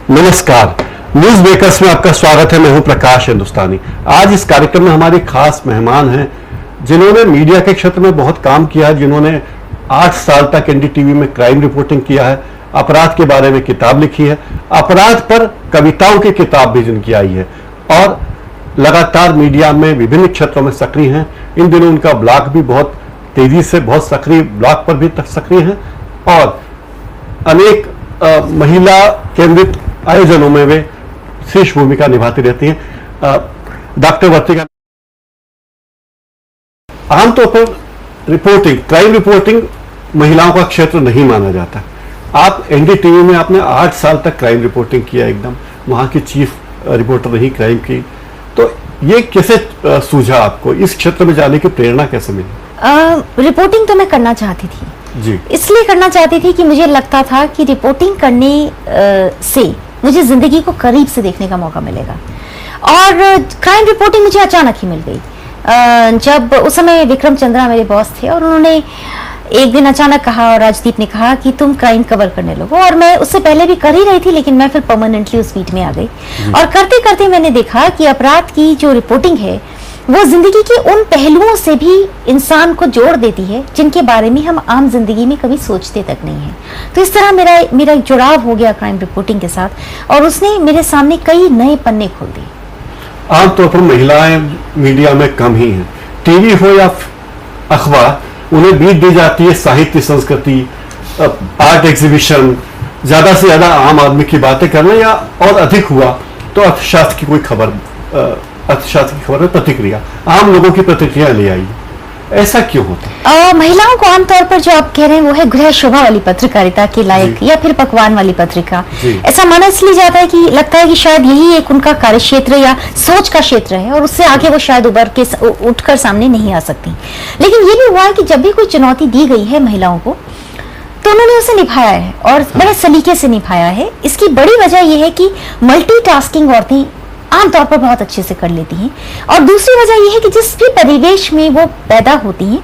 नमस्कार, news bakers में आपका स्वागत है। मैं हूं प्रकाश हिंदुस्तानी। आज इस कार्यक्रम में हमारे खास मेहमान हैं जिन्होंने मीडिया के क्षेत्र में बहुत काम किया है, जिन्होंने 8 साल तक एनडीटीवी में क्राइम रिपोर्टिंग किया है, अपराध के बारे में किताब लिखी है, अपराध पर कविताओं की किताब भी जिनकी आई है और लगातार मीडिया में विभिन्न क्षेत्रों में सक्रिय हैं। इन दिनों उनका ब्लॉग भी बहुत तेजी से बहुत सक्रिय, ब्लॉग पर भी सक्रिय हैं और अनेक महिला केंद्रित आयोजनों में वे शीर्ष भूमिका निभाती रहती हैं। डॉक्टर वर्तिका, आमतौर पर रिपोर्टिंग, क्राइम रिपोर्टिंग महिलाओं का क्षेत्र नहीं माना जाता। आप एनडीटीवी में आपने 8 साल तक क्राइम रिपोर्टिंग किया, एकदम वहां की चीफ रिपोर्टर रही क्राइम की, तो ये कैसे सूझा आपको, इस क्षेत्र में जाने की प्रेरणा कैसे मिली? रिपोर्टिंग तो मैं करना चाहती थी जी, इसलिए करना चाहती थी कि मुझे लगता था कि रिपोर्टिंग करने से मुझे जिंदगी को करीब से देखने का मौका मिलेगा। और क्राइम रिपोर्टिंग मुझे अचानक ही मिल गई। जब उस समय विक्रम चंद्रा मेरे बॉस थे और उन्होंने एक दिन अचानक कहा, और राजदीप ने कहा कि तुम क्राइम कवर करने लगो। और मैं उससे पहले भी कर ही रही थी, लेकिन मैं फिर परमानेंटली उस फील्ड में आ गई। और करते करते मैंने देखा कि अपराध की जो रिपोर्टिंग है वो जिंदगी के उन पहलुओं से भी इंसान को जोड़ देती है जिनके बारे में हम आम जिंदगी में कभी सोचते तक नहीं है। तो इस तरह मेरा जुड़ाव हो गया क्राइम रिपोर्टिंग के साथ और उसने मेरे सामने कई नए पन्ने खोल दिए। आमतौर पर महिलाएं मीडिया में कम ही हैं। टीवी हो या अखबार, उन्हें बीट दी जाती है साहित्य, संस्कृति, आर्ट एग्जीबिशन, ज्यादा से ज्यादा आम आदमी की बातें करना, या और अधिक हुआ तो अर्थशास्त्र की कोई खबर, अर्थशास्त्र की खबर में प्रतिक्रिया, आम लोगों की प्रतिक्रिया ले आई। ऐसा क्यों होता? महिलाओं को आमतौर पर जो आप कह रहे हैं वो है गृह शोभा वाली पत्रकारिता के लायक, या फिर पकवान वाली पत्रिका। ऐसा माना इसलिए जाता है कि लगता है कि शायद यही एक उनका कार्य क्षेत्र या सोच का क्षेत्र है और उससे आगे वो शायद उठकर सामने नहीं आ सकती। लेकिन ये भी हुआ है कि जब भी कोई चुनौती दी गई है महिलाओं को तो उन्होंने उसे निभाया है और बड़े सलीके से निभाया है। इसकी बड़ी वजह यह है कि मल्टीटास्किंग औरतें आमतौर पर बहुत अच्छे से कर लेती हैं। और दूसरी वजह यह है कि जिस भी परिवेश में वो पैदा होती हैं,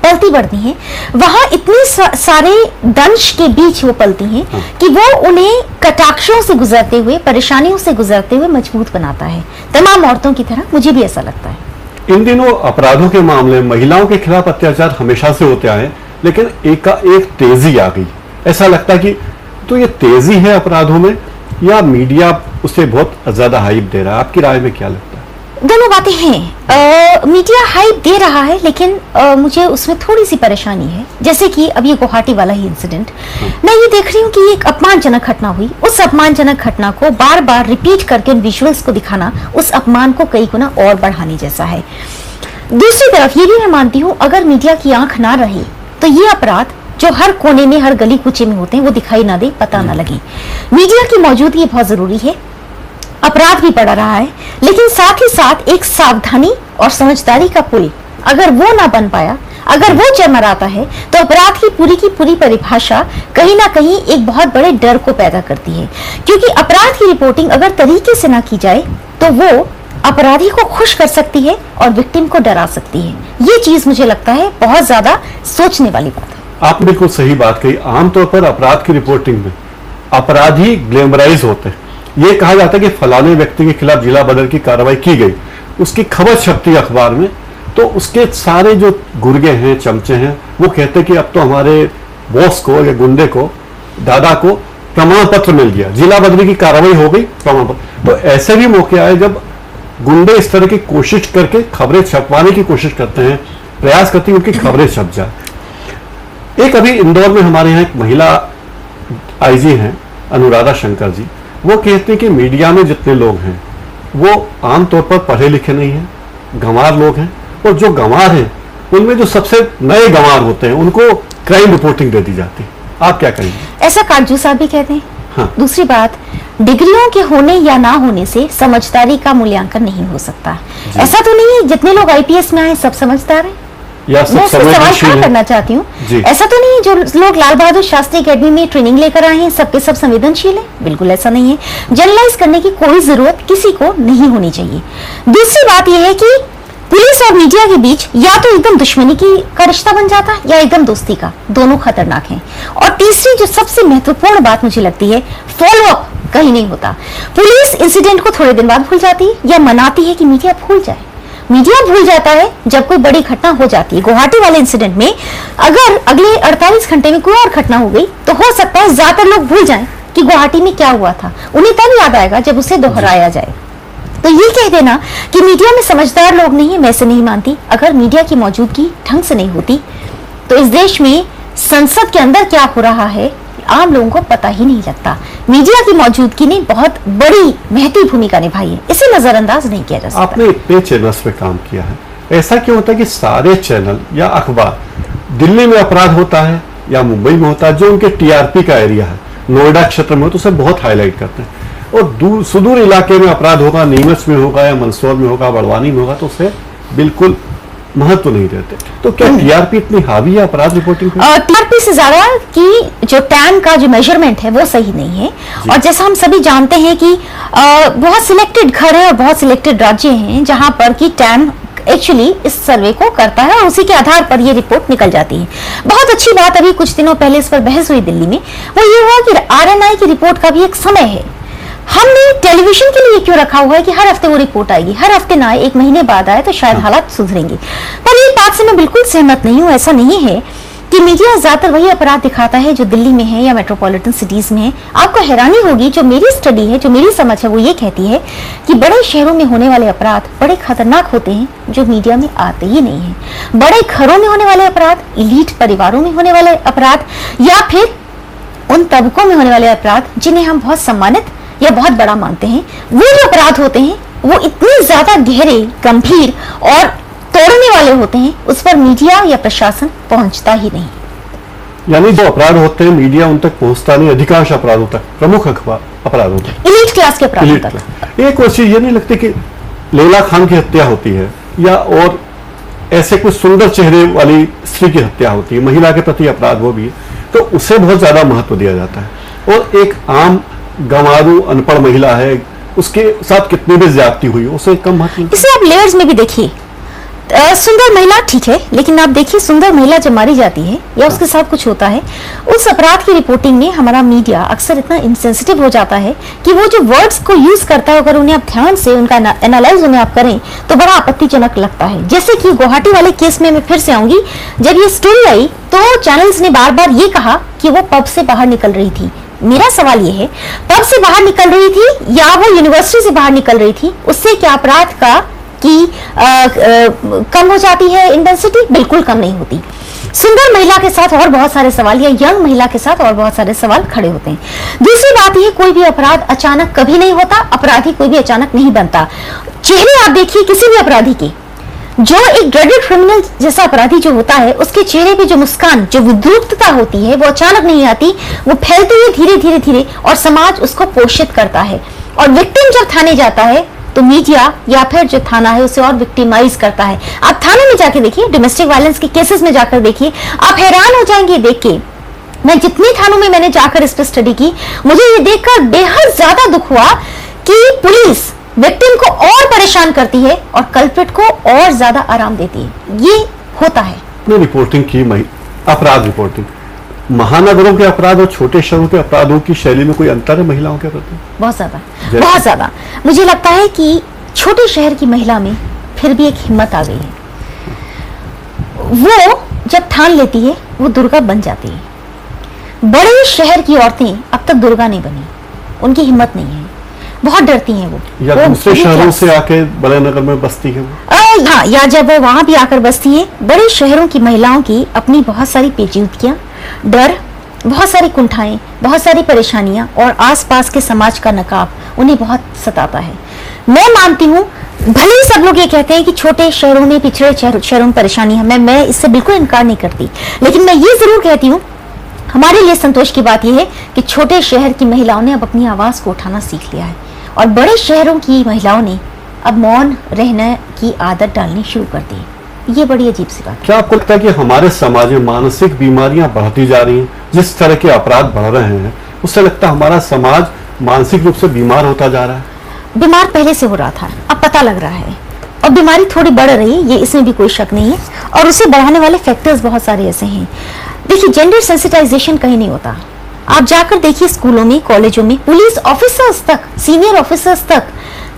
पलती बढ़ती हैं, वहां इतने सारे दंश के बीच वो पलती हैं कि वो उन्हें कटाक्षों से गुजरते हुए, परेशानियों से गुजरते हुए मजबूत बनाता है, तमाम औरतों की तरह। मुझे भी ऐसा लगता है। इन दिनों अपराधों के मामले में महिलाओं के खिलाफ अत्याचार हमेशा से होते आए, लेकिन एक तेजी आ गई। ऐसा लगता है कि तो ये तेजी है अपराधों में या मीडिया उसे बहुत ज्यादा हाइप दे रहा है? आपकी राय में क्या लगता है? दोनों बातें हैं। मीडिया हाइप दे रहा है, लेकिन मुझे उसमें थोड़ी सी परेशानी है। जैसे कि अब ये गुवाहाटी वाला ही इंसिडेंट, मैं ये देख रही हूँ कि एक अपमानजनक घटना हुई। उस अपमानजनक घटना को बार बार रिपीट करके उन विजुअल्स को दिखाना उस अपमान को कई गुना और बढ़ाने जैसा है। दूसरी तरफ ये भी मैं मानती हूँ, अगर मीडिया की आंख ना रही तो ये अपराध जो हर कोने में, हर गली कूचे में होते हैं, वो दिखाई ना दे, पता ना लगे। मीडिया की मौजूदगी बहुत जरूरी है। अपराध भी बढ़ रहा है, लेकिन साथ ही साथ एक सावधानी और समझदारी का पुल अगर वो ना बन पाया, अगर वो चरमराता है, तो अपराध की पूरी परिभाषा कहीं ना कहीं एक बहुत बड़े डर को पैदा करती है। क्योंकि अपराध की रिपोर्टिंग अगर तरीके से ना की जाए तो वो अपराधी को खुश कर सकती है और विक्टिम को डरा सकती है। ये चीज मुझे लगता है बहुत ज्यादा सोचने वाली बात है। आप बिल्कुल सही बात कही। आमतौर पर अपराध की रिपोर्टिंग में अपराधी ग्लैमराइज होते हैं। ये कहा जाता है कि फलाने व्यक्ति के खिलाफ जिला बदर की कार्रवाई की गई, उसकी खबर छपती है अखबार में, तो उसके सारे जो गुर्गे हैं, चमचे हैं, वो कहते हैं कि अब तो हमारे बॉस को या गुंडे को, दादा को प्रमाण पत्र मिल गया, जिला बदरी की कार्रवाई हो गई, प्रमाण पत्र। तो ऐसे भी मौके आए जब गुंडे इस तरह की कोशिश करके खबरें छपवाने की कोशिश करते हैं, प्रयास करती है उनकी खबरें छप जाए। एक अभी इंदौर में हमारे यहाँ एक महिला आईजी हैं, अनुराधा शंकर जी, वो कहते हैं कि मीडिया में जितने लोग हैं वो आमतौर पर पढ़े लिखे नहीं हैं, गंवार लोग हैं, और जो गंवार हैं उनमें जो सबसे नए गंवार होते हैं उनको क्राइम रिपोर्टिंग दे दी जाती है। आप क्या कहेंगे? ऐसा काजू साहब भी कहते हैं। हाँ। दूसरी बात, डिग्रियों के होने या ना होने से समझदारी का मूल्यांकन नहीं हो सकता। ऐसा तो नहीं है जितने लोग आईपीएस में आए सब समझदार हैं। या मैं सवाल खड़ा करना चाहती हूँ, ऐसा तो नहीं है जो लोग लाल बहादुर शास्त्री एकेडमी में ट्रेनिंग लेकर आए हैं सबके सब संवेदनशील हैं। बिल्कुल ऐसा नहीं है। जनरलाइज करने की कोई जरूरत किसी को नहीं होनी चाहिए। दूसरी बात यह है कि पुलिस और मीडिया के बीच या तो एकदम दुश्मनी का रिश्ता बन जाता है या एकदम दोस्ती का, दोनों खतरनाक हैं। और तीसरी जो सबसे महत्वपूर्ण बात मुझे लगती है, फॉलो अप कहीं नहीं होता। पुलिस इंसिडेंट को थोड़े दिन बाद भूल जाती है या मनाती है कि मीडिया भूल जाए। मीडिया भूल जाता है जब कोई बड़ी घटना हो जाती है। गुवाहाटी वाले इंसिडेंट में अगर अगले 48 घंटे में कोई और घटना हो गई तो हो सकता है ज्यादातर लोग भूल जाएं कि गुवाहाटी में क्या हुआ था। उन्हें तब याद आएगा जब उसे दोहराया जाए। तो ये कह देना कि मीडिया में समझदार लोग नहीं है, मैं इसे नहीं मानती। अगर मीडिया की मौजूदगी ढंग से नहीं होती तो इस देश में संसद के अंदर क्या हो रहा है आम लोगों को पता ही नहीं लगता। मीडिया की मौजूदगी ने बहुत बड़ी महती भूमिका निभाई है, इसे नजरअंदाज नहीं किया जा सकता। आपने इतने चैनल्स पे काम किया है, ऐसा क्यों होता है कि सारे चैनल या अखबार दिल्ली में अपराध होता है या मुंबई में होता है, जो उनके टीआरपी का एरिया है, नोएडा क्षेत्र में हो तो उसे बहुत हाईलाइट करते हैं, और सुदूर इलाके में अपराध होगा, नीमच में होगा या मंदसौर में होगा, बड़वानी में होगा, तो उसे बिल्कुल महत्व नहीं देते। तो क्या टीआरपी इतनी हावी है अपराध रिपोर्टिंग पे? टीआरपी से ज्यादा कि जो टैम का जो मेजरमेंट है वो सही नहीं है। और जैसा हम सभी जानते हैं कि बहुत सिलेक्टेड घर है और बहुत सिलेक्टेड राज्य हैं जहां पर कि टैम एक्चुअली इस सर्वे को करता है और उसी के आधार पर ये रिपोर्ट निकल जाती है। बहुत अच्छी बात, अभी कुछ दिनों पहले इस पर बहस हुई दिल्ली में, वो ये हुआ कि आरएनआई की रिपोर्ट का भी एक समय है। हमने टेलीविजन के लिए क्यों रखा हुआ है कि हर हफ्ते वो रिपोर्ट आएगी, हर हफ्ते ना आए, एक महीने बाद आए तो शायद हालात सुधरेंगे। पर ये बात से मैं बिल्कुल सहमत नहीं हूँ। ऐसा नहीं है कि मीडिया ज्यादातर वही अपराध दिखाता है जो दिल्ली में है या मेट्रोपॉलिटन सिटीज में है। आपको हैरानी होगी, जो मेरी स्टडी है, जो मेरी समझ है, वो ये कहती है कि बड़े शहरों में होने वाले अपराध बड़े खतरनाक होते हैं जो मीडिया में आते ही नहीं है। बड़े घरों में होने वाले अपराध, इलीट परिवारों में होने वाले अपराध, या फिर उन तबकों में होने वाले अपराध जिन्हें हम बहुत सम्मानित या बहुत बड़ा मानते हैं, वो जो अपराध होते हैं वो इतने ज्यादा गहरे, गंभीर और तोड़ने वाले होते हैं, उस पर मीडिया या प्रशासन पहुंचता ही नहीं। यानी जो अपराध होते हैं मीडिया उन तक पहुंचता नहीं, अधिकांश अपराधों तक, प्रमुख अपराधों तक, इलीट क्लास के अपराधों तक। एक और चीज ये नहीं लगती कि लैला खान की हत्या होती है या और ऐसे कुछ सुंदर चेहरे वाली स्त्री की हत्या होती है, महिला के प्रति अपराध वो भी है, तो उसे बहुत ज्यादा महत्व दिया जाता है। और एक आम गंवारू अनपढ़ महिला है, उसके साथ कितनी भी ज्यादती हुई उसे कम महत्व। इसे आप लेयर्स में भी देखिए। सुंदर महिला ठीक है, लेकिन आप देखिए सुंदर महिला जब मारी जाती है या उसके साथ कुछ होता है, उस अपराध की रिपोर्टिंग में हमारा मीडिया अक्सर इतना इनसेंसिटिव हो जाता है कि वो जो वर्ड्स को यूज करता है, अगर उन्हें आप ध्यान से उनका एनालाइज उन्हें आप करें तो बड़ा आपत्तिजनक लगता है। जैसे कि गुवाहाटी वाले केस में मैं फिर से आऊंगी, जब ये स्टोरी आई तो चैनल्स ने बार बार ये कहा कि वो पब से बाहर निकल रही थी। मेरा सवाल ये है, पब से बाहर निकल रही थी या वो यूनिवर्सिटी से बाहर निकल रही थी, उससे क्या अपराध का कि कम हो जाती है इंटेंसिटी? बिल्कुल कम नहीं होती। सुंदर महिला के साथ और बहुत सारे सवाल या यंग महिला के साथ और बहुत सारे सवाल खड़े होते हैं। दूसरी बात यह, कोई भी अपराध अचानक कभी नहीं होता, अपराधी कोई भी अचानक नहीं बनता। चेहरे आप देखिए किसी भी अपराधी के, जो एक ड्रग्ड क्रिमिनल जैसा अपराधी जो होता है, उसके चेहरे पे जो मुस्कान, जो विद्रुपता होती है, वो अचानक नहीं आती, वो फैलती है धीरे धीरे धीरे और समाज उसको पोषित करता है। और विक्टिम जब थाने जाता है तो मीडिया या फिर जो थाना है उसे और विक्टिमाइज करता है। आप थाने में जाके देखिए, डोमेस्टिक वायलेंस के केसेस में जाकर देखिए, आप हैरान हो जाएंगे देख के। मैं जितने थानों में मैंने जाकर इस पर स्टडी की, मुझे ये देखकर बेहद ज्यादा दुख हुआ कि पुलिस विक्टिम को और परेशान करती है और कल्प्रिट को और ज्यादा आराम देती है। ये होता है। रिपोर्टिंग की अपराध रिपोर्टिंग, महानगरों के अपराध और छोटे शहरों के अपराधों की शैली में कोई अंतर है महिलाओं के प्रति? बहुत ज्यादा, बहुत ज्यादा। मुझे लगता है कि छोटे शहर की महिला में फिर भी एक हिम्मत आ गई है। वो जब ठान लेती है वो दुर्गा बन जाती है। बड़े शहर की औरतें अब तक दुर्गा नहीं बनी, उनकी हिम्मत नहीं है, बहुत डरती हैं वो। या दूसरे शहरों से आके बड़े नगर में बसती है वो। हाँ, या जब वो वहां भी आकर बसती है। बड़े शहरों की महिलाओं की अपनी बहुत सारी पेचीदगियां, डर, बहुत सारी कुंठाएं, बहुत सारी परेशानियां और आसपास के समाज का नकाब उन्हें बहुत सताता है। मैं मानती हूँ, भले ही सब लोग ये कहते हैं कि छोटे शहरों में, पिछड़े शहरों में परेशानी है, मैं इससे बिल्कुल इनकार नहीं करती, लेकिन मैं ये जरूर कहती हूँ, हमारे लिए संतोष की बात यह है कि छोटे शहर की महिलाओं ने अब अपनी आवाज को उठाना सीख लिया है और बड़े शहरों की महिलाओं ने अब मौन रहने की आदत डालनी शुरू कर दी है। ये बड़ी अजीब सी बात है। क्या आपको लगता है कि हमारे समाज में मानसिक बीमारियां बढ़ती जा रही हैं? जिस तरह के अपराध बढ़ रहे हैं उससे लगता है हमारा समाज मानसिक रूप से बीमार होता जा रहा है? बीमार पहले से हो रहा था, अब पता लग रहा है और बीमारी थोड़ी बढ़ रही है, ये इसमें भी कोई शक नहीं है। और उसे बढ़ाने वाले फैक्टर्स बहुत सारे ऐसे हैं। देखिए, जेंडर सेंसिटाइजेशन कहीं नहीं होता। आप जाकर देखिए स्कूलों में, कॉलेजों में, पुलिस ऑफिसर्स तक, सीनियर ऑफिसर्स तक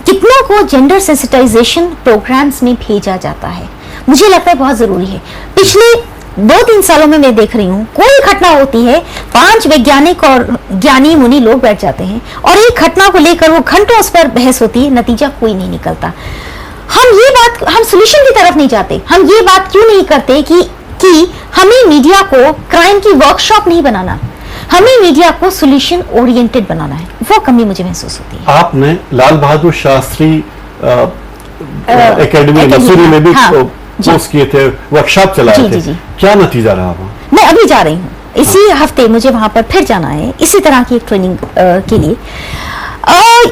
कितनों को जेंडर सेंसिटाइजेशन प्रोग्राम्स में भेजा जाता है। मुझे लगता है बहुत जरूरी है। पिछले 2-3 सालों में मैं देख रही हूँ, कोई घटना होती है, 5 वैज्ञानिक और ज्ञानी मुनि लोग बैठ जाते हैं और एक घटना को लेकर वो घंटों उस पर बहस होती है, नतीजा कोई नहीं निकलता। हम सोल्यूशन की तरफ नहीं जाते। हम ये बात क्यों नहीं करते कि हमें मीडिया को क्राइम की वर्कशॉप नहीं बनाना, हमें मीडिया को सोल्यूशन ओरिएंटेड बनाना है। वो कमी मुझे महसूस होती है। आपने लाल बहादुर शास्त्री एकेडमी मसूरी में भी कोर्स किए थे, वर्कशॉप चलाए थे, क्या नतीजा रहा वहाँ? मैं अभी जा रही हूँ, इसी हफ्ते मुझे वहां पर फिर जाना है, इसी तरह की एक ट्रेनिंग के लिए।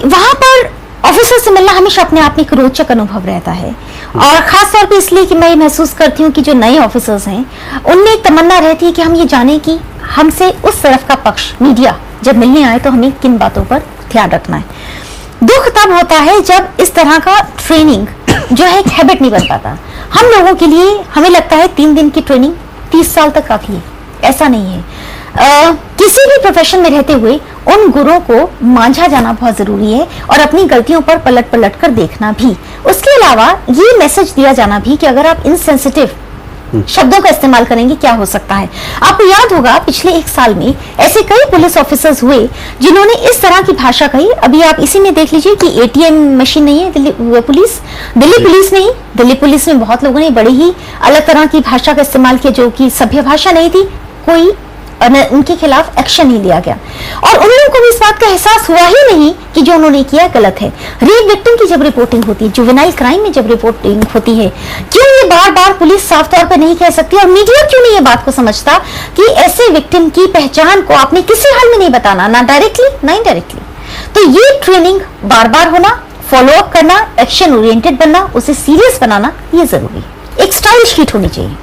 वहां पर ऑफिसर से मिलना हमेशा अपने आप में एक रोचक अनुभव रहता है, और खास तौर पे इसलिए कि मैं ये महसूस करती हूँ कि जो नए ऑफिसर्स हैं उनमें एक तमन्ना रहती है कि हम ये जाने कि हमसे उस तरफ का पक्ष मीडिया जब मिलने आए तो हमें किन बातों पर ध्यान रखना है। दुख तब होता है जब इस तरह का ट्रेनिंग जो है एक हैबिट नहीं बन पाता। हम लोगों के लिए हमें लगता है 3 दिन की ट्रेनिंग 30 साल तक काफी है, ऐसा नहीं है। किसी भी प्रोफेशन में रहते हुए उन गुणों को मांझा जाना बहुत जरूरी है, और अपनी गलतियों पर पलट पलट कर देखना भी। उसके अलावा ये मैसेज दिया जाना भी कि अगर आप इनसेंसिटिव शब्दों का इस्तेमाल करेंगे क्या हो सकता है। आपको याद होगा पिछले 1 साल में ऐसे कई पुलिस ऑफिसर्स हुए जिन्होंने इस तरह की भाषा कही। अभी आप इसी में देख लीजिए कि एटीएम मशीन नहीं है दिल्ली पुलिस में बहुत लोगों ने बड़ी ही अलग तरह की भाषा का इस्तेमाल किया, जो कि सभ्य भाषा नहीं थी। कोई उनके खिलाफ एक्शन नहीं लिया गया, और उन लोगों को भी इस बात का एहसास हुआ ही नहीं कि जो उन्होंने किया गलत है। रेप विक्टिम की जब रिपोर्टिंग होती है, जुवेनाइल क्राइम में जब रिपोर्टिंग होती है, क्यों ये बार बार पुलिस साफ तौर पर नहीं कह सकती, और मीडिया क्यों नहीं ये बात को समझता कि ऐसे विक्टिम की पहचान को आपने किसी हाल में नहीं बताना, ना डायरेक्टली ना इनडायरेक्टली। तो ये ट्रेनिंग बार बार होना, फॉलो अप करना, एक्शन ओरिएंटेड बनना, उसे सीरियस बनाना, ये जरूरी है। एक स्टाइल शीट होनी चाहिए।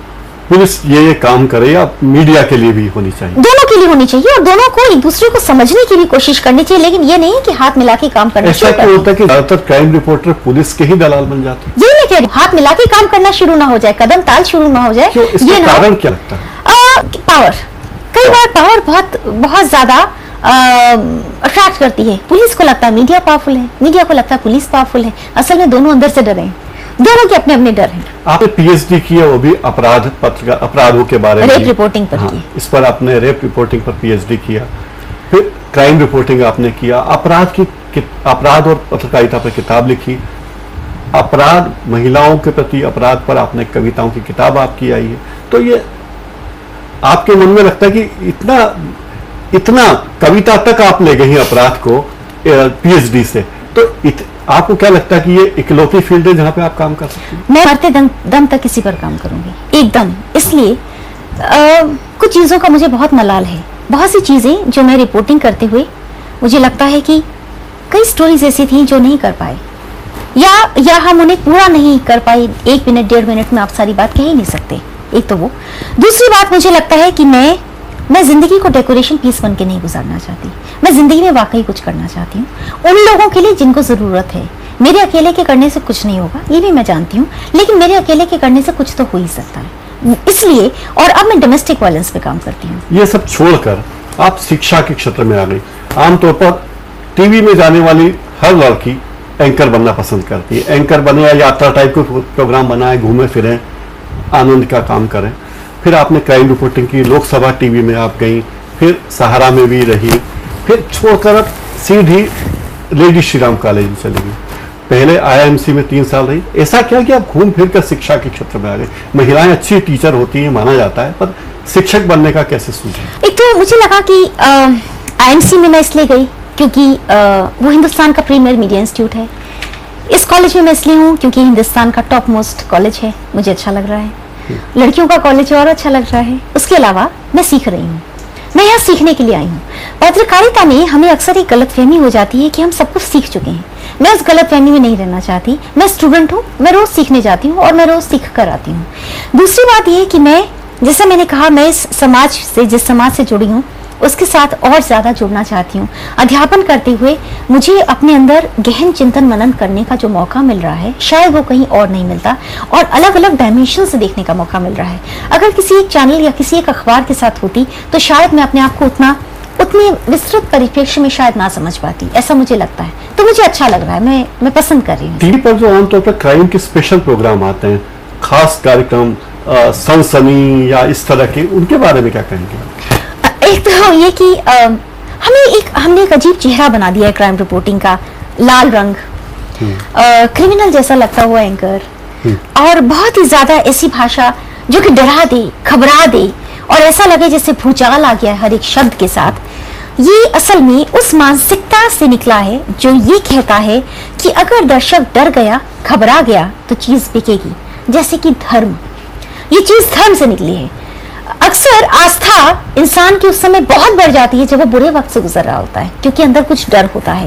पुलिस ये काम करे या मीडिया के लिए भी होनी चाहिए? दोनों के लिए होनी चाहिए, और दोनों को एक दूसरे को समझने की भी कोशिश करनी चाहिए, लेकिन ये नहीं कि हाथ मिला के काम करना। ऐसा क्यों होता है कि ज्यादातर क्राइम रिपोर्टर पुलिस के ही दलाल बन जाते हैं? ये नहीं कह रही, हाथ मिला के काम करना शुरू ना हो जाए, कदम ताल शुरू ना हो जाए। ये कारण क्या लगता है? पावर। कई बार पावर बहुत ज्यादा अट्रैक्ट करती है। पुलिस को लगता है मीडिया पावरफुल है, मीडिया को लगता है पुलिस पावरफुल है। असल में दोनों अंदर से डरे हैं, दोनों के अपने अपने डर हैं। आपने पीएचडी किया, वो भी अपराधों के बारे में, रेप रिपोर्टिंग पर की। इस पर आपने रेप रिपोर्टिंग पर पीएचडी किया, फिर क्राइम रिपोर्टिंग आपने किया, अपराध और पत्रकारिता पर किताब लिखी, अपराध महिलाओं के प्रति अपराध पर आपने कविताओं की किताब आपकी आई है। तो ये आपके मन में लगता है कि इतना कविता तक आप ले गई अपराध को पीएचडी से, तो आपको क्या लगता है कि ये इकलौती फील्ड है जहां पे आप काम कर सकते हैं? मैं मरते दम तक इसी पर काम करूंगी, एकदम। इसलिए कुछ चीजों का मुझे बहुत मलाल है। बहुत सी चीजें जो मैं रिपोर्टिंग करते हुए मुझे लगता है कि कई स्टोरीज ऐसी थी जो नहीं कर पाए, या हम उन्हें पूरा नहीं कर पाए। 1 मिनट 1.5 मिनट में आप सारी बात कह ही नहीं सकते। एक तो वो, दूसरी बात मुझे लगता है कि मैं जिंदगी को डेकोरेशन पीस बन के नहीं गुजारना चाहती। मैं जिंदगी में वाकई कुछ करना चाहती हूँ उन लोगों के लिए जिनको जरूरत है। मेरे अकेले के करने से कुछ नहीं होगा, ये भी मैं जानती हूँ, लेकिन मेरे अकेले के करने से कुछ तो हो ही सकता है। इसलिए, और अब मैं डोमेस्टिक वायलेंस पे काम करती हूँ। ये सब छोड़कर आप शिक्षा के क्षेत्र में आ गई। आमतौर पर टीवी में जाने वाली हर लड़की एंकर बनना पसंद करती है। एंकर बने या यात्रा टाइप को प्रोग्राम बनाए, घूमे फिरें, आनंद का काम करें। फिर आपने क्राइम रिपोर्टिंग की, लोकसभा टीवी में आप गई, फिर सहारा में भी रही, फिर छोड़कर सीधी लेडी श्री राम कॉलेज में चली गई। पहले आईआईएमसी में 3 साल रही। ऐसा क्या कि आप घूम फिर कर शिक्षा के क्षेत्र में आ गए? महिलाएं अच्छी टीचर होती हैं माना जाता है, पर शिक्षक बनने का कैसे सूझा? एक तो मुझे लगा कि आईएमसी में मैं इसलिए गई क्योंकि वो हिंदुस्तान का प्रीमियर मीडिया इंस्टीट्यूट है। इस कॉलेज में मैं इसलिए हूँ क्योंकि हिंदुस्तान का टॉप मोस्ट कॉलेज है, मुझे अच्छा लग रहा है। लड़कियों का कॉलेज और अच्छा लग रहा है। उसके अलावा मैं सीख रही हूँ, मैं यहाँ सीखने के लिए आई हूँ। पत्रकारिता में हमें अक्सर एक गलतफहमी हो जाती है कि हम सब कुछ सीख चुके हैं। मैं उस गलतफहमी में नहीं रहना चाहती। मैं स्टूडेंट हूँ, मैं रोज सीखने जाती हूँ और मैं रोज सीख कर आती हूँ। दूसरी बात यह कि मैं, जैसा मैंने कहा, मैं इस समाज से, जिस समाज से जुड़ी हूँ उसके साथ और ज्यादा जुड़ना चाहती हूँ। अध्यापन करते हुए मुझे अपने अंदर गहन चिंतन मनन करने का जो मौका मिल रहा है, शायद वो कहीं और नहीं मिलता, और अलग अलग डायमेंशन से देखने का मौका मिल रहा है। अगर किसी एक चैनल या किसी एक अखबार के साथ होती तो शायद मैं अपने आप को उतना उतने विस्तृत परिप्रेक्ष्य में शायद ना समझ पाती, ऐसा मुझे लगता है। तो मुझे अच्छा लग रहा है, मैं पसंद कर रही हूँ। टीवी पर जो आमतौर पर क्राइम के स्पेशल प्रोग्राम आते हैं, खास कार्यक्रम, सनसनी या इस तरह के, उनके बारे में क्या कहेंगे? एक तो ये कि हमने एक अजीब चेहरा बना दिया है क्राइम रिपोर्टिंग का, लाल रंग, क्रिमिनल जैसा लगता हुआ एंकर, और बहुत ही ज्यादा ऐसी भाषा जो कि डरा दे, घबरा दे और ऐसा लगे जैसे भूचाल आ गया है हर एक शब्द के साथ। ये असल में उस मानसिकता से निकला है जो ये कहता है कि अगर दर्शक डर गया, घबरा गया तो चीज बिकेगी, जैसे कि धर्म। ये चीज धर्म से निकली है। अक्सर आस्था इंसान की उस समय बहुत बढ़ जाती है जब वो बुरे वक्त से गुजर रहा होता है, क्योंकि अंदर कुछ डर होता है,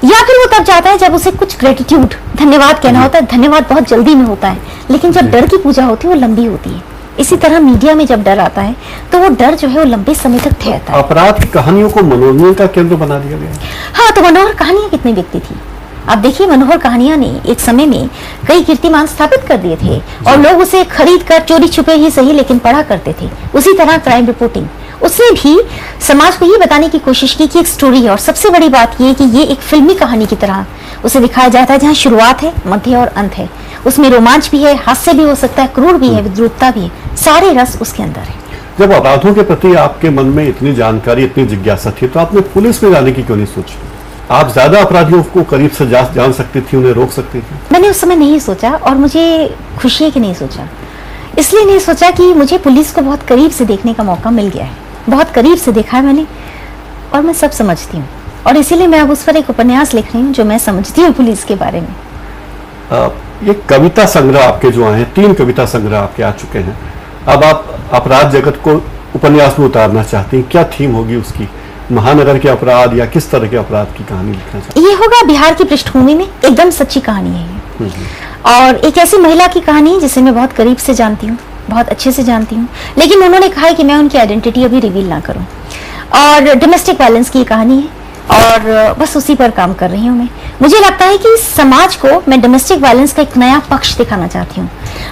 या फिर वो तब जाता है जब उसे कुछ ग्रेटिट्यूड, धन्यवाद कहना होता है। धन्यवाद बहुत जल्दी में होता है, लेकिन जब डर की पूजा होती है वो लंबी होती है। इसी तरह मीडिया में जब डर आता है तो वो डर जो है वो लंबे समय तक ठहरता है। अपराध की कहानियों को मनोरंजन का केंद्र बना दिया गया। हाँ, तो मनोहर कहानियां कितनी बिकती थी। आप देखिए, मनोहर कहानियां ने एक समय में कई कीर्तिमान स्थापित कर दिए थे और लोग उसे खरीद कर चोरी छुपे ही सही लेकिन पढ़ा करते थे। उसी तरह क्राइम रिपोर्टिंग, उसने भी समाज को ये बताने की कोशिश की कि एक स्टोरी है, और सबसे बड़ी बात ये कि ये एक फिल्मी कहानी की तरह उसे दिखाया जाता है, जहाँ शुरुआत है, मध्य और अंत है। उसमें रोमांच भी है, हास्य भी हो सकता है, क्रूर भी है, विद्रूपता भी है, सारे रस उसके अंदर है। जब अपराधों के प्रति आपके मन में इतनी जानकारी, इतनी जिज्ञासा थी, तो आपने पुलिस में जाने की क्यों नहीं सोची? आप ज्यादा अपराधियों को करीब से जान सकती थी, उन्हें रोक सकती थी। मैंने उस समय नहीं सोचा, और मुझे खुशी है कि नहीं सोचा। इसलिए नहीं सोचा कि मुझे पुलिस को बहुत करीब से देखने का मौका मिल गया है, बहुत करीब से देखा है मैंने, और मैं सब समझती हूँ। और इसीलिए मैं अब उस पर एक उपन्यास लिख रही हूँ जो मैं समझती हूँ पुलिस के बारे में। ये कविता संग्रह आपके जो आए हैं, 3 कविता संग्रह आपके आ चुके हैं। अब आप अपराध जगत को उपन्यास में उतारना चाहती हैं, क्या थीम होगी उसकी? महानगर के अपराध या किस तरह के अपराध की कहानी लिखना चाहते हैं? ये होगा बिहार की पृष्ठभूमि में, एकदम सच्ची कहानी है ये, और एक ऐसी महिला की कहानी जिसे मैं बहुत करीब से जानती हूँ, बहुत अच्छे से जानती हूँ, लेकिन उन्होंने कहा है कि मैं उनकी आइडेंटिटी अभी रिवील ना करूँ। और डोमेस्टिक वायलेंस की कहानी है, और बस उसी पर काम कर रही हूँ मैं। मुझे लगता है कि समाज को मैं डोमेस्टिक वायलेंस का एक नया पक्ष दिखाना चाहती हूँ।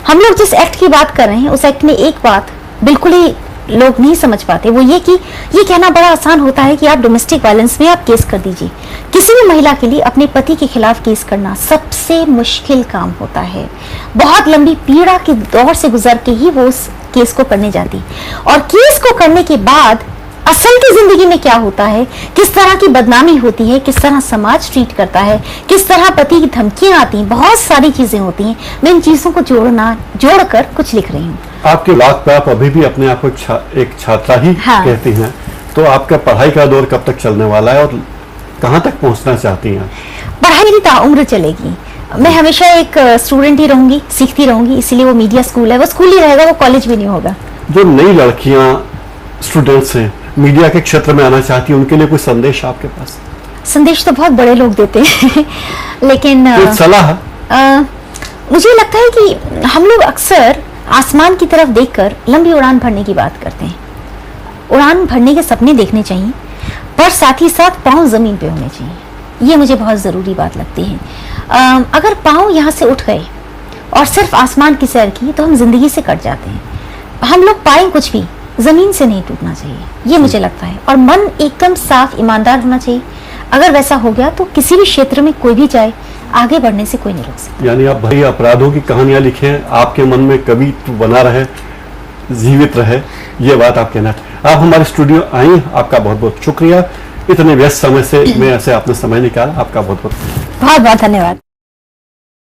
हम लोग जिस एक्ट की बात कर रहे हैं, उस एक्ट में एक बात बिल्कुल ही लोग नहीं समझ पाते, वो ये कि ये कहना बड़ा आसान होता है कि आप डोमेस्टिक वायलेंस में आप केस कर दीजिए। किसी भी महिला के लिए अपने पति के खिलाफ केस करना सबसे मुश्किल काम होता है। बहुत लंबी पीड़ा के दौर से गुजर के ही वो उस केस को करने जाती, और केस को करने के बाद असल की जिंदगी में क्या होता है, किस तरह की बदनामी होती है, किस तरह समाज ट्रीट करता है, किस तरह पति की धमकियां आती हैं, बहुत सारी चीजें होती हैं। मैं इन चीजों को जोड़कर कुछ लिख रही हूँ। आपके बात पे आप अभी भी अपने आप को एक छात्रा ही कहती हैं, तो आपका पढ़ाई का दौर कब तक चलने वाला है और कहाँ तक पहुँचना चाहती हैं? पढ़ाई मेरी ताउम्र चलेगी। मैं हमेशा एक स्टूडेंट ही रहूंगी, सीखती रहूंगी, इसीलिए वो मीडिया स्कूल है, वो स्कूल ही रहेगा, वो कॉलेज भी नहीं होगा। जो नई लड़कियां स्टूडेंट्स हैं, मीडिया के क्षेत्र में आना चाहती हैं, उनके लिए कोई संदेश आपके पास? संदेश तो बहुत बड़े लोग देते हैं लेकिन सलाह मुझे लगता है कि हम लोग अक्सर आसमान की तरफ देखकर लंबी उड़ान भरने की बात करते हैं। उड़ान भरने के सपने देखने चाहिए, पर साथ ही साथ पांव जमीन पे होने चाहिए। ये मुझे बहुत जरूरी बात लगती है। अगर पांव यहाँ से उठ गए और सिर्फ आसमान की सैर की, तो हम जिंदगी से कट जाते हैं। हम लोग पाए कुछ भी, जमीन से नहीं टूटना चाहिए, ये मुझे लगता है। और मन एकदम साफ, ईमानदार होना चाहिए। अगर वैसा हो गया तो किसी भी क्षेत्र में कोई भी जाए, आगे बढ़ने से कोई नहीं रोक सकता। यानी आप भाई अपराधों की कहानियां लिखें, आपके मन में कवित्व बना रहे, जीवित रहे, ये बात आप कहना चाहते। आप हमारे स्टूडियो आई, आपका बहुत बहुत शुक्रिया। इतने व्यस्त समय से मैं ऐसे आपने समय निकाला, आपका बहुत बहुत बहुत धन्यवाद।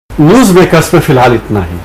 न्यूज मेकर्स पे फिलहाल इतना ही।